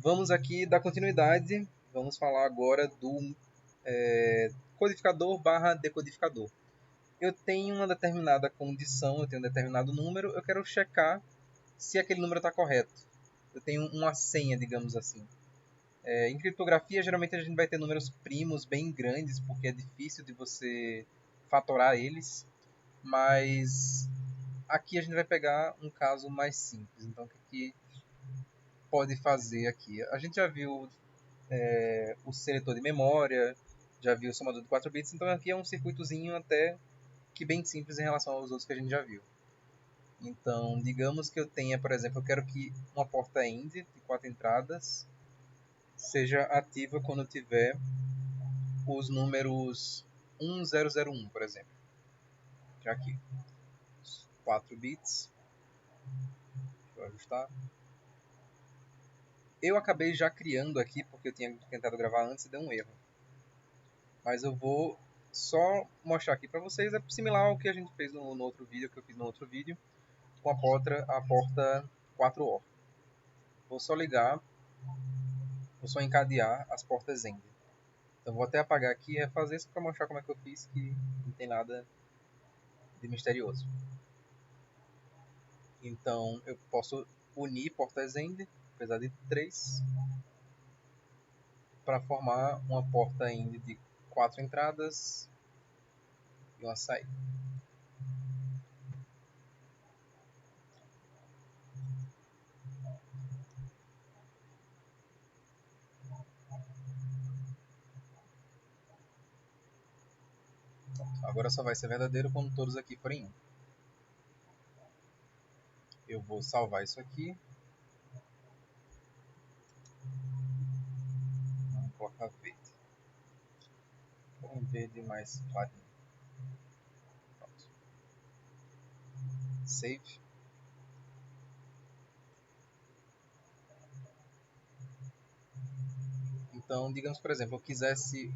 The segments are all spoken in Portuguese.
Vamos aqui dar continuidade. Vamos falar agora do codificador barra decodificador. Eu tenho uma determinada condição, eu tenho um determinado número, eu quero checar se aquele número está correto. Eu tenho uma senha, digamos assim. Em criptografia, geralmente a gente vai ter números primos bem grandes, porque é difícil de você fatorar eles. Mas aqui a gente vai pegar um caso mais simples. Então, o que pode fazer aqui? A gente já viu o seletor de memória, já viu o somador de 4 bits, então aqui é um circuitozinho até que bem simples em relação aos outros que a gente já viu. Então, digamos que eu tenha, por exemplo, eu quero que uma porta AND de 4 entradas seja ativa quando tiver os números 1001, por exemplo. Já aqui, 4 bits. Deixa eu ajustar. Eu acabei já criando aqui, porque eu tinha tentado gravar antes e deu um erro. Mas eu vou só mostrar aqui para vocês, é similar ao que a gente fez no outro vídeo, que eu fiz no outro vídeo, com a porta 4OR. Vou só ligar, vou só encadear as portas AND. Então vou até apagar aqui e refazer isso para mostrar como é que eu fiz, que não tem nada de misterioso. Então eu posso unir portas AND, apesar de 3, para formar uma porta AND de 4 entradas e uma saída. Agora só vai ser verdadeiro quando todos aqui forem 1. Eu vou salvar isso aqui. Vamos colocar verde. Um verde mais clarinho. Pronto. Save. Então, digamos, por exemplo, eu quisesse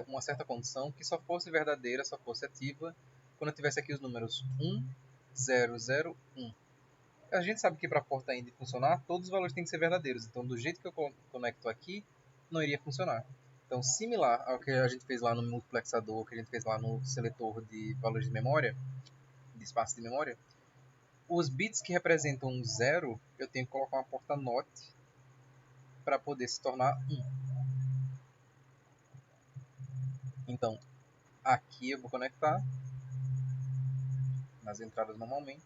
uma certa condição que só fosse verdadeira, só fosse ativa, quando eu tivesse aqui os números 1, 0, 0, 1. A gente sabe que para a porta AND funcionar, todos os valores têm que ser verdadeiros. Então, do jeito que eu conecto aqui, não iria funcionar. Então, similar ao que a gente fez lá no multiplexador, que a gente fez lá no seletor de valores de memória, de espaço de memória, os bits que representam 0, eu tenho que colocar uma porta NOT para poder se tornar 1. Então, aqui eu vou conectar nas entradas normalmente.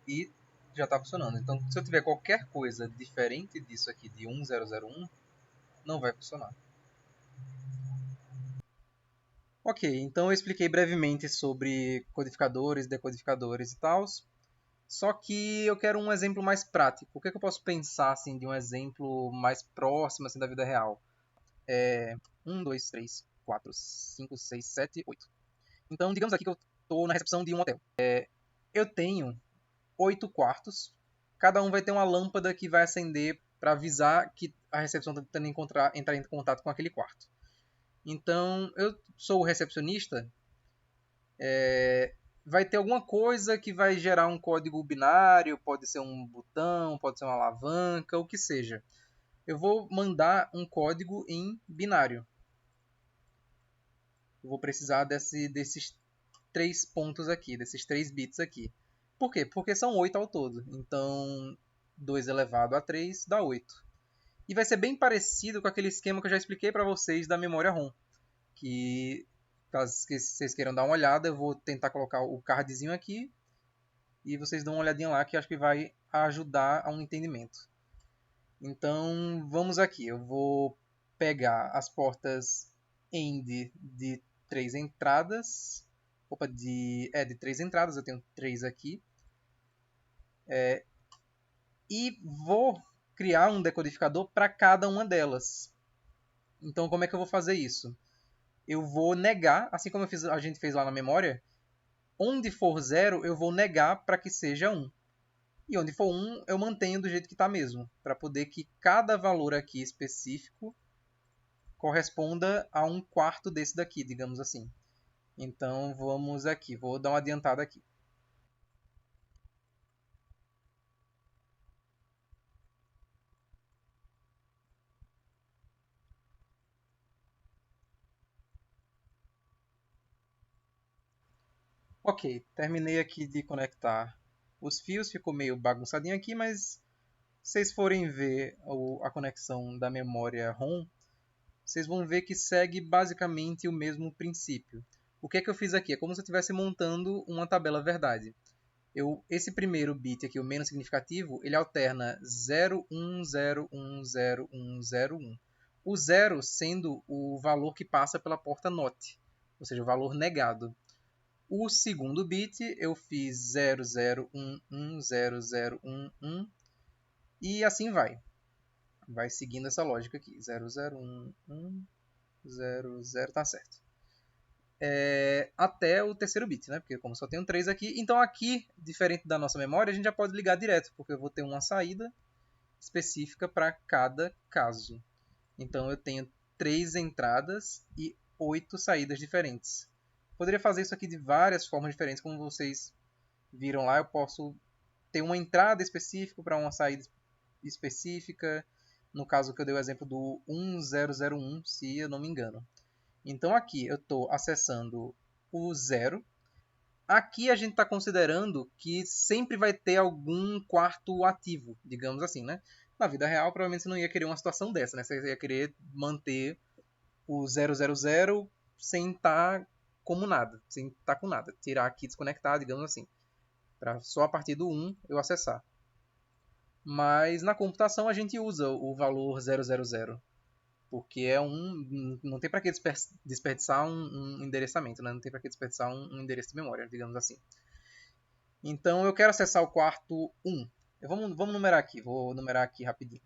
E já está funcionando. Então, se eu tiver qualquer coisa diferente disso aqui, de 1001, não vai funcionar. Ok, então eu expliquei brevemente sobre codificadores, decodificadores e tal. Só que eu quero um exemplo mais prático. O que, é que eu posso pensar assim, de um exemplo mais próximo assim, da vida real? 1, 2, 3, 4, 5, 6, 7, 8. Então, digamos aqui que eu estou na recepção de um hotel. Eu tenho 8 quartos. Cada um vai ter uma lâmpada que vai acender para avisar que a recepção está tentando entrar em contato com aquele quarto. Então, eu sou o recepcionista. Vai ter alguma coisa que vai gerar um código binário, pode ser um botão, pode ser uma alavanca, o que seja. Eu vou mandar um código em binário. Eu vou precisar desses 3 pontos aqui, desses 3 bits aqui. Por quê? Porque são 8 ao todo. Então, 2 elevado a 3 dá 8. E vai ser bem parecido com aquele esquema que eu já expliquei para vocês da memória ROM. Que, caso vocês queiram dar uma olhada, eu vou tentar colocar o cardzinho aqui. E vocês dão uma olhadinha lá que acho que vai ajudar a um entendimento. Então, vamos aqui. Eu vou pegar as portas AND de 3 entradas. Opa, de 3 entradas, eu tenho 3 aqui. E vou criar um decodificador para cada uma delas. Então, como é que eu vou fazer isso? Eu vou negar, assim como a gente fez lá na memória, onde for 0, eu vou negar para que seja 1. E onde for 1, eu mantenho do jeito que está mesmo, para poder que cada valor aqui específico corresponda a um quarto desse daqui, digamos assim. Então, vamos aqui. Vou dar uma adiantada aqui. Ok, terminei aqui de conectar os fios, ficou meio bagunçadinho aqui, mas se vocês forem ver a conexão da memória ROM, vocês vão ver que segue basicamente o mesmo princípio. O que é que eu fiz aqui? É como se eu estivesse montando uma tabela verdade. Esse primeiro bit aqui, o menos significativo, ele alterna 0, 1, 0, 1, 0, 1, 0, 1. O 0 sendo o valor que passa pela porta NOT, ou seja, o valor negado. O segundo bit eu fiz 0, 0, 1, 1, 0, 0, 1, 1 e assim vai. Vai seguindo essa lógica aqui. 0, 0, 1, 1, 0, 0, tá certo. Até o terceiro bit, né? Porque como só tem um 3 aqui, então aqui, diferente da nossa memória, a gente já pode ligar direto, porque eu vou ter uma saída específica para cada caso. Então eu tenho 3 entradas e 8 saídas diferentes. Poderia fazer isso aqui de várias formas diferentes, como vocês viram lá. Eu posso ter uma entrada específica para uma saída específica, no caso que eu dei o exemplo do 1001, se eu não me engano. Então aqui eu estou acessando o 0. Aqui a gente está considerando que sempre vai ter algum quarto ativo, digamos assim, né? Na vida real, provavelmente você não ia querer uma situação dessa, né? Você ia querer manter o 000 sem estar como nada, sem estar com nada. Tirar aqui, desconectar, digamos assim. Para só a partir do 1 eu acessar. Mas na computação a gente usa o valor 000, porque não tem para que desperdiçar um endereçamento, né? Não tem para que desperdiçar um endereço de memória, digamos assim. Então eu quero acessar o quarto 1. Vamos numerar aqui, vou numerar aqui rapidinho.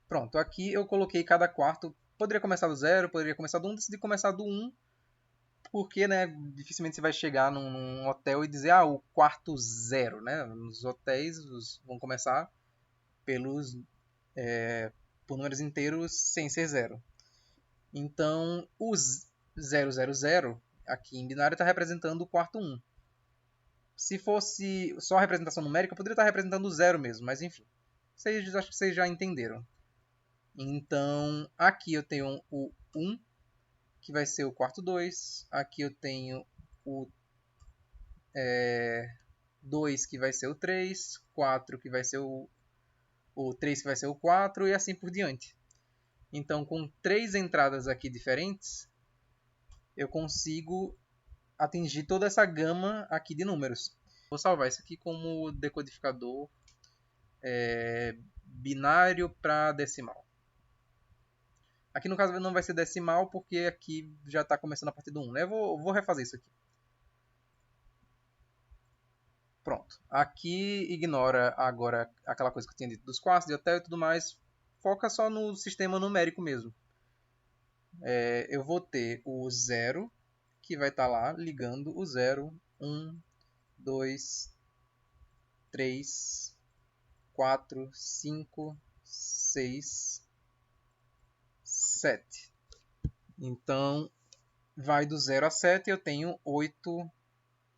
Pronto, aqui eu coloquei cada quarto. Poderia começar do 0, poderia começar do 1, decidi começar do 1, porque né, dificilmente você vai chegar num hotel e dizer, o quarto 0, né? Nos hotéis vão começar pelos por números inteiros sem ser 0. Então, os 000 aqui em binário está representando o quarto 1. Se fosse só representação numérica, poderia estar representando o 0 mesmo, mas enfim. Acho que vocês já entenderam. Então, aqui eu tenho o 1, que vai ser o quarto 2. Aqui eu tenho o 2, que vai ser o 3. 4, que vai ser o 3, que vai ser o 4, e assim por diante. Então, com 3 entradas aqui diferentes, eu consigo atingir toda essa gama aqui de números. Vou salvar isso aqui como decodificador binário para decimal. Aqui no caso não vai ser decimal porque aqui já está começando a partir do 1. Né? Eu vou refazer isso aqui. Pronto. Aqui ignora agora aquela coisa que eu tinha dito dos quartos, de hotel e tudo mais. Foca só no sistema numérico mesmo. Eu vou ter o 0, que vai estar lá ligando o 0, 1, 2, 3, 4, 5, 6, 7. Então, vai do 0 a 7, eu tenho 8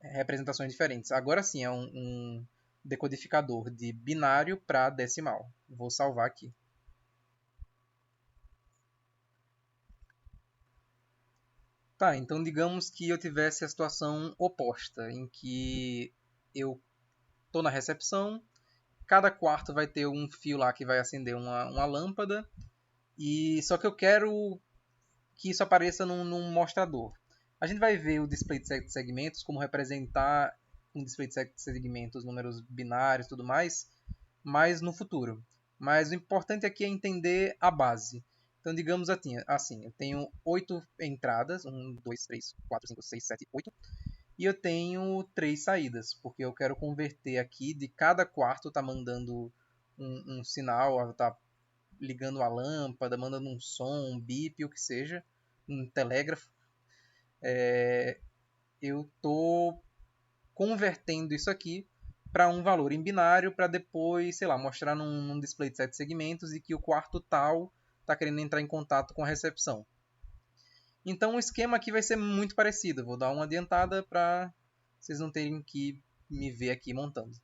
representações diferentes. Agora sim, é um decodificador de binário para decimal. Vou salvar aqui. Tá, então digamos que eu tivesse a situação oposta, em que eu estou na recepção, cada quarto vai ter um fio lá que vai acender uma lâmpada, e só que eu quero que isso apareça num mostrador. A gente vai ver o display de segmentos, como representar um display de segmentos, números binários e tudo mais, mais no futuro. Mas o importante aqui é entender a base. Então, digamos assim, eu tenho 8 entradas, 1, 2, 3, 4, 5, 6, 7, 8, e eu tenho 3 saídas, porque eu quero converter aqui, de cada quarto tá mandando um sinal, tá ligando a lâmpada, mandando um som, um bip, o que seja, um telégrafo. Eu estou convertendo isso aqui para um valor em binário para depois, sei lá, mostrar num display de 7 segmentos e que o quarto tal está querendo entrar em contato com a recepção. Então o esquema aqui vai ser muito parecido. Vou dar uma adiantada para vocês não terem que me ver aqui montando.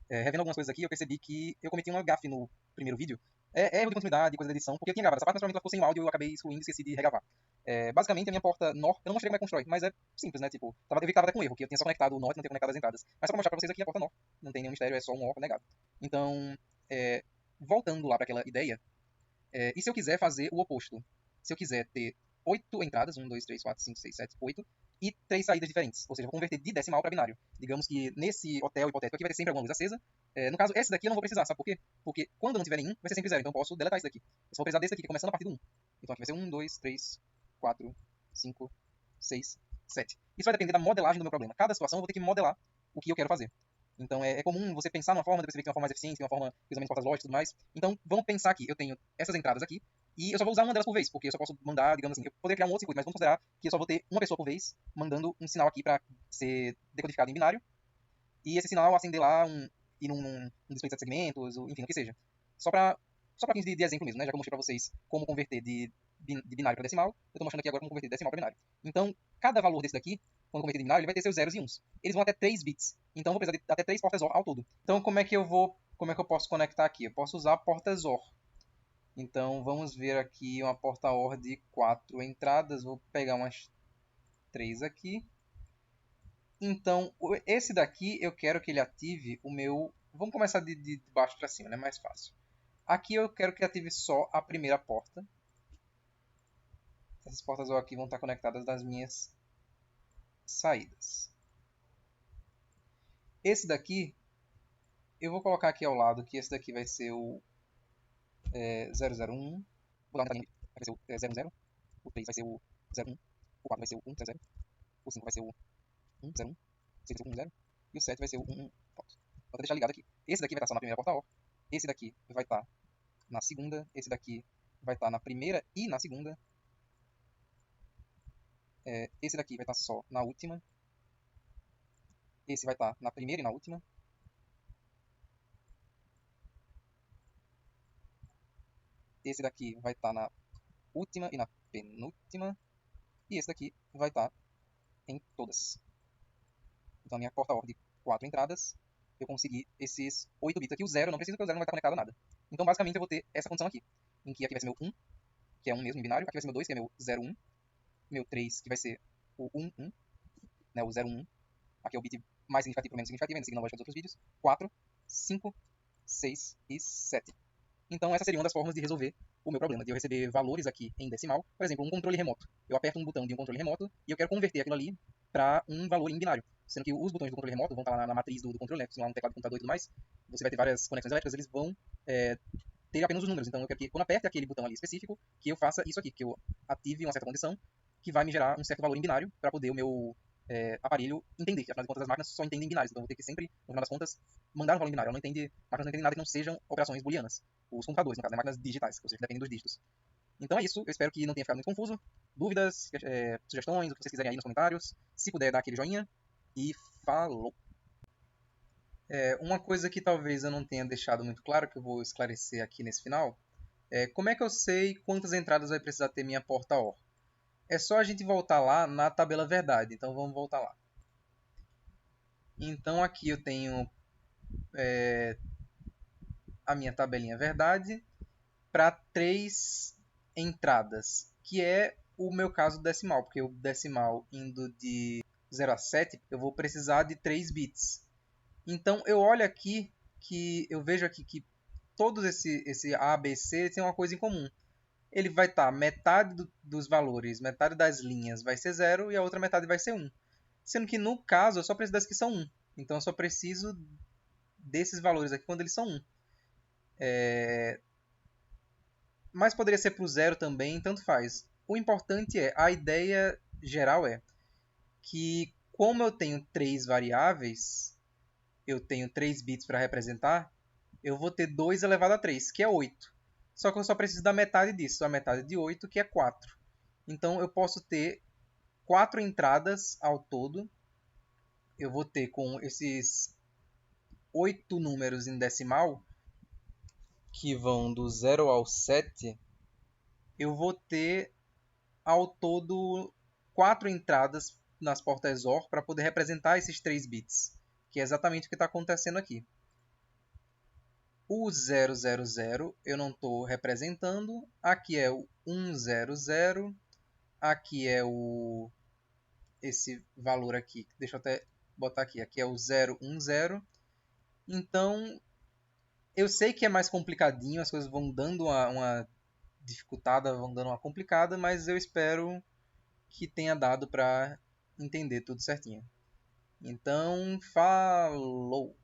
Revendo algumas coisas aqui, eu percebi que eu cometi uma gafe no primeiro vídeo. Erro de continuidade, coisa da edição, porque eu tinha gravado essa parte, mas provavelmente ela ficou sem o áudio e eu acabei excluindo e esqueci de regravar. Basicamente, a minha porta NOR, eu não mostrei como é que constrói, mas é simples, né? Tipo, eu vi que tava com erro, que eu tinha só conectado o NOT e não tinha conectado as entradas. Mas só pra mostrar pra vocês aqui a porta NOR. Não tem nenhum mistério, é só um OR negado. Então, voltando lá para aquela ideia, e se eu quiser fazer o oposto? Se eu quiser ter 8 entradas, 1, 2, 3, 4, 5, 6, 7, 8, e 3 saídas diferentes. Ou seja, eu vou converter de decimal para binário. Digamos que nesse hotel hipotético aqui vai ter sempre alguma luz acesa. No caso, esse daqui eu não vou precisar, sabe por quê? Porque quando eu não tiver nenhum, vai ser sempre zero. Então eu posso deletar esse daqui. Eu só vou precisar desse daqui, que é começando a partir do 1. Então aqui vai ser 1, 2, 3, 4, 5, 6, 7. Isso vai depender da modelagem do meu problema. Cada situação eu vou ter que modelar o que eu quero fazer. Então é comum você pensar numa forma, depois você vê que tem uma forma mais eficiente, tem uma forma que usa menos portas lógicas e tudo mais. Então vamos pensar aqui, eu tenho essas entradas aqui, e eu só vou usar uma delas por vez, porque eu só posso mandar, digamos assim, eu poderia criar um outro circuito, mas vamos considerar que eu só vou ter uma pessoa por vez mandando um sinal aqui para ser decodificado em binário, e esse sinal acender lá ir num display de 7 segmentos, enfim, o que seja. Só pra fins de exemplo mesmo, né? Já que eu mostrei para vocês como converter de binário para decimal, eu estou mostrando aqui agora como converter de decimal para binário. Então, cada valor desse daqui, quando converter de binário, ele vai ter seus zeros e uns. Eles vão até 3 bits. Então, eu vou precisar de até 3 portas OR ao todo. Então, como é que eu posso conectar aqui? Eu posso usar portas OR. Então, vamos ver aqui uma porta OR de 4 entradas. Vou pegar umas 3 aqui. Então, esse daqui eu quero que ele ative o meu... Vamos começar de baixo para cima, né? Mais fácil. Aqui eu quero que ative só a primeira porta. Essas portas OR aqui vão estar conectadas das minhas saídas. Esse daqui, eu vou colocar aqui ao lado que esse daqui vai ser o 001. Vou dar uma vai ser o 010. O 3 vai ser o 01. O 4 vai ser o 100. O 5 vai ser o 101. O 6 vai ser o 10. E o 7 vai ser o 11. Pronto. Vou deixar ligado aqui. Esse daqui vai estar só na primeira porta OR. Esse daqui vai estar na segunda. Esse daqui vai estar na primeira e na segunda. Esse daqui vai estar só na última. Esse vai estar na primeira e na última. Esse daqui vai estar na última e na penúltima. E esse daqui vai estar em todas. Então a minha porta OR de 4 entradas, eu consegui esses 8 bits aqui. O 0 não precisa, porque o 0 não vai estar conectado a nada. Então basicamente eu vou ter essa condição aqui. Em que aqui vai ser meu 1, que é 1 mesmo em binário. Aqui vai ser meu 2, que é meu 01. Meu 3, que vai ser o 11, né, o 01. Aqui é o bit mais significativo, menos significativo, ainda seguindo a lógica dos outros vídeos. 4, 5, 6 e 7. Então essa seria uma das formas de resolver o meu problema, de eu receber valores aqui em decimal. Por exemplo, um controle remoto. Eu aperto um botão de um controle remoto e eu quero converter aquilo ali para um valor em binário. Sendo que os botões do controle remoto vão estar lá na matriz do controle, né? Se lá no teclado do computador e tudo mais, você vai ter várias conexões elétricas, eles vão ter apenas os números. Então eu quero que, quando aperte aquele botão ali específico, que eu faça isso aqui, que eu ative uma certa condição que vai me gerar um certo valor em binário para poder o meu aparelho entender. Afinal de contas, as máquinas só entendem binários. Então eu vou ter que sempre, no final das contas, mandar um valor em binário. Ela não entende, máquinas não entendem nada que não sejam operações booleanas. Os computadores, no caso, né? Máquinas digitais, ou seja, dependem dos dígitos. Então é isso. Eu espero que não tenha ficado muito confuso. Dúvidas, sugestões, o que vocês quiserem aí nos comentários. Se puder, dar aquele joinha. E falou! Uma coisa que talvez eu não tenha deixado muito claro, que eu vou esclarecer aqui nesse final, como é que eu sei quantas entradas vai precisar ter minha porta OR? É só a gente voltar lá na tabela verdade. Então vamos voltar lá. Então aqui eu tenho a minha tabelinha verdade para 3 entradas, que é o meu caso decimal, porque o decimal indo de 0 a 7, eu vou precisar de 3 bits. Então eu olho aqui, que eu vejo aqui que todos esse A, B, C tem uma coisa em comum. Ele vai estar metade dos valores, metade das linhas vai ser 0 e a outra metade vai ser 1. Sendo que no caso eu só preciso das que são 1. Então eu só preciso desses valores aqui quando eles são 1. Mas poderia ser para o 0 também, tanto faz. O importante a ideia geral é que como eu tenho 3 variáveis, eu tenho 3 bits para representar, eu vou ter 2 elevado a 3, que é 8. Só que eu só preciso da metade disso, a metade de 8, que é 4. Então eu posso ter 4 entradas ao todo. Eu vou ter com esses 8 números em decimal, que vão do 0 ao 7, eu vou ter ao todo 4 entradas nas portas OR para poder representar esses 3 bits, que é exatamente o que está acontecendo aqui. O 000 eu não estou representando, aqui é o 100, Aqui é esse valor aqui. Deixa eu até botar aqui. Aqui é o 010. Então, eu sei que é mais complicadinho, as coisas vão dando uma dificultada, vão dando uma complicada, mas eu espero que tenha dado para entender tudo certinho. Então, falou!